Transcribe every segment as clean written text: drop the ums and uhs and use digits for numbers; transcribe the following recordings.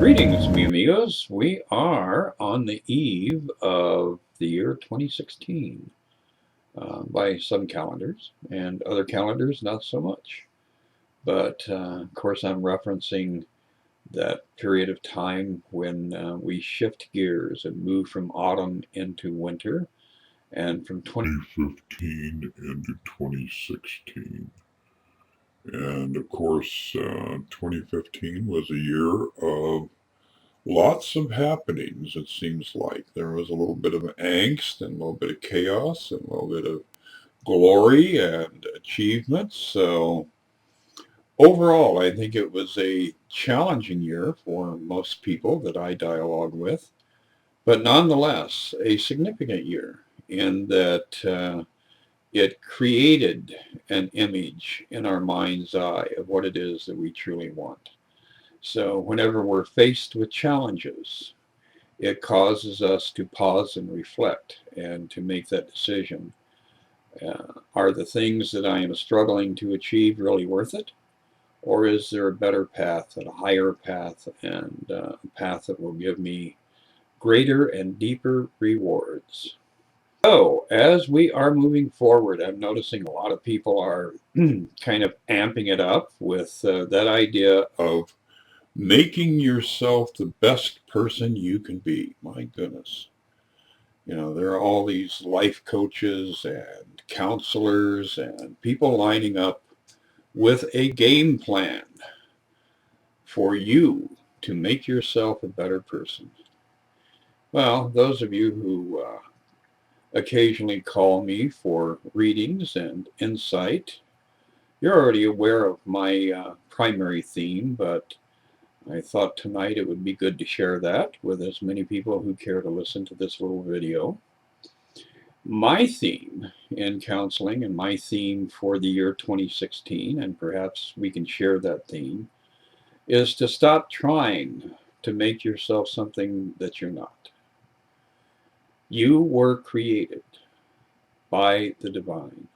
Greetings, mi amigos. We are on the eve of the year 2016 by some calendars, and other calendars not so much. But of course, I'm referencing that period of time when we shift gears and move from autumn into winter, and from 2015 into 2016. And of course, 2015 was a year of lots of happenings, it seems like. There was a little bit of angst and a little bit of chaos and a little bit of glory and achievements. So overall, I think it was a challenging year for most people that I dialogue with, but nonetheless, a significant year in that it created an image in our mind's eye of what it is that we truly want. So whenever we're faced with challenges, it causes us to pause and reflect and to make that decision. Are the things that I am struggling to achieve really worth it? Or is there a better path, and a higher path, and a path that will give me greater and deeper rewards? So, as we are moving forward, I'm noticing a lot of people are kind of amping it up with that idea of making yourself the best person you can be. My goodness. You know, there are all these life coaches and counselors and people lining up with a game plan for you to make yourself a better person. Well, those of you who occasionally call me for readings and insight, you're already aware of my primary theme, but I thought tonight it would be good to share that with as many people who care to listen to this little video. My theme in counseling and my theme for the year 2016, and perhaps we can share that theme, is to stop trying to make yourself something that you're not. You were created by the divine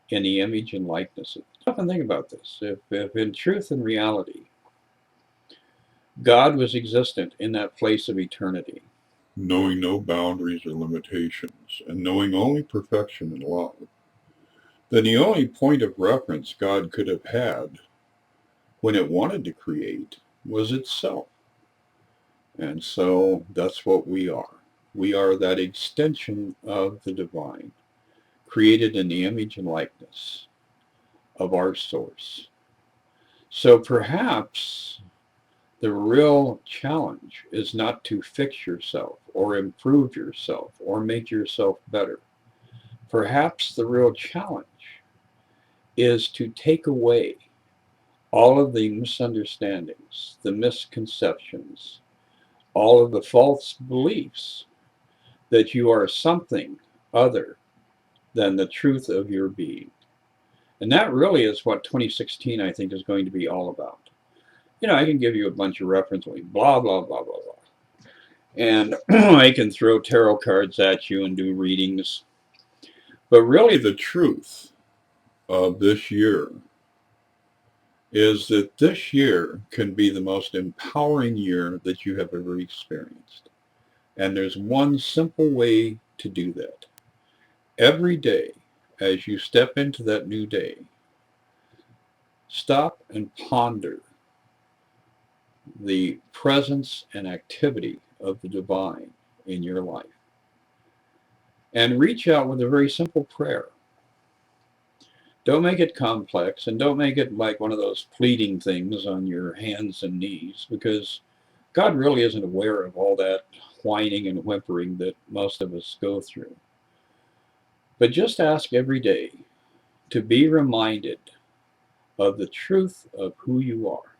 in the image and likeness of. Stop and think about this. If in truth and reality, God was existent in that place of eternity, knowing no boundaries or limitations, and knowing only perfection and love, then the only point of reference God could have had when it wanted to create was itself. And so that's what we are. We are that extension of the divine, created in the image and likeness of our source. So perhaps the real challenge is not to fix yourself or improve yourself or make yourself better. Perhaps the real challenge is to take away all of the misunderstandings, the misconceptions, all of the false beliefs that you are something other than the truth of your being. And that really is what 2016, I think, is going to be all about. You know, I can give you a bunch of references, blah, blah, blah, blah, blah. And I can throw tarot cards at you and do readings. But really, the truth of this year is that this year can be the most empowering year that you have ever experienced. And there's one simple way to do that. Every day, as you step into that new day, stop and ponder the presence and activity of the divine in your life. And reach out with a very simple prayer. Don't make it complex and don't make it like one of those pleading things on your hands and knees, because God really isn't aware of all that whining and whimpering that most of us go through. But just ask every day to be reminded of the truth of who you are,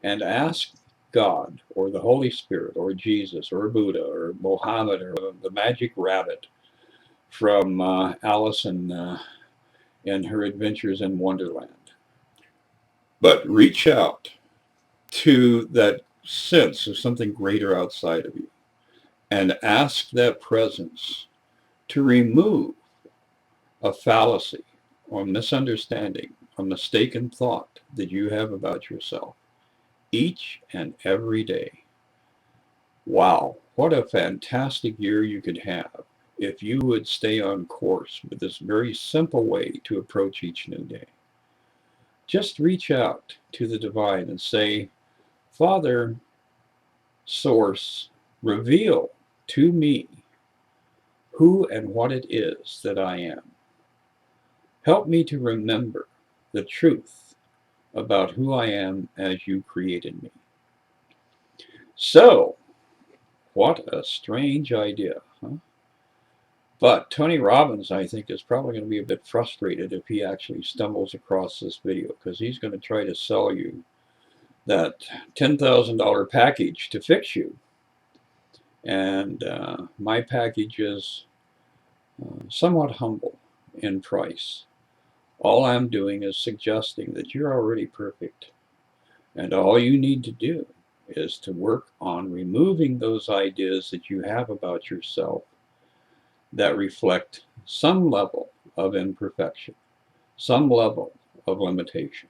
and ask God or the Holy Spirit or Jesus or Buddha or Mohammed or the magic rabbit from Alice and her adventures in Wonderland. But reach out to that sense of something greater outside of you and ask that presence to remove a fallacy or misunderstanding, a mistaken thought that you have about yourself, each and every day. Wow, what a fantastic year you could have if you would stay on course with this very simple way to approach each new day. Just reach out to the divine and say, Father, Source, reveal to me who and what it is that I am. Help me to remember the truth about who I am as you created me. So, what a strange idea, huh? But Tony Robbins, I think, is probably going to be a bit frustrated if he actually stumbles across this video because he's going to try to sell you that $10,000 package to fix you. And my package is somewhat humble in price. All I'm doing is suggesting that you're already perfect. And all you need to do is to work on removing those ideas that you have about yourself that reflect some level of imperfection, some level of limitation.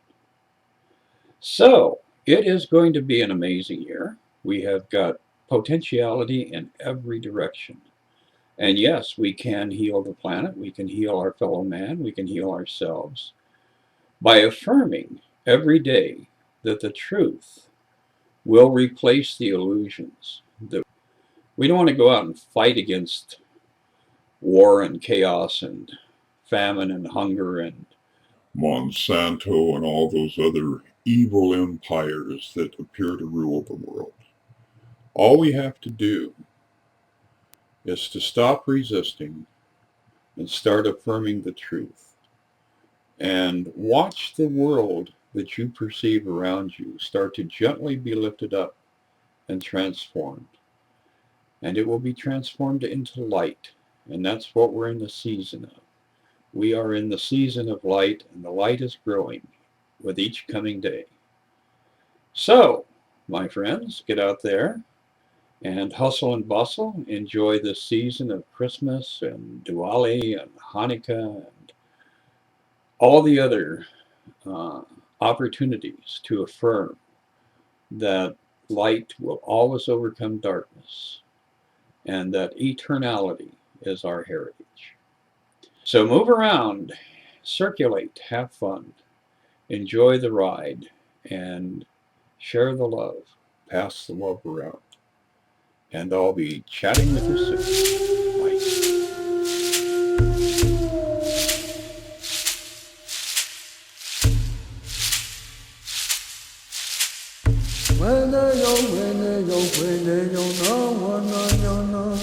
So, it is going to be an amazing year. We have got potentiality in every direction. And yes, we can heal the planet, we can heal our fellow man, we can heal ourselves by affirming every day that the truth will replace the illusions. That we don't want to go out and fight against war and chaos and famine and hunger and Monsanto and all those other evil empires that appear to rule the world. All we have to do is to stop resisting and start affirming the truth. And watch the world that you perceive around you start to gently be lifted up and transformed. And it will be transformed into light. And that's what we're in the season of. We are in the season of light, and the light is growing with each coming day. So, my friends, get out there and hustle and bustle. Enjoy this season of Christmas and Diwali and Hanukkah and all the other uh, opportunities to affirm that light will always overcome darkness and that eternality is our heritage. So move around, circulate, have fun, enjoy the ride, and share the love. Pass the love around. And I'll be chatting with you soon. Bye. When they yo, no one, no, no, no.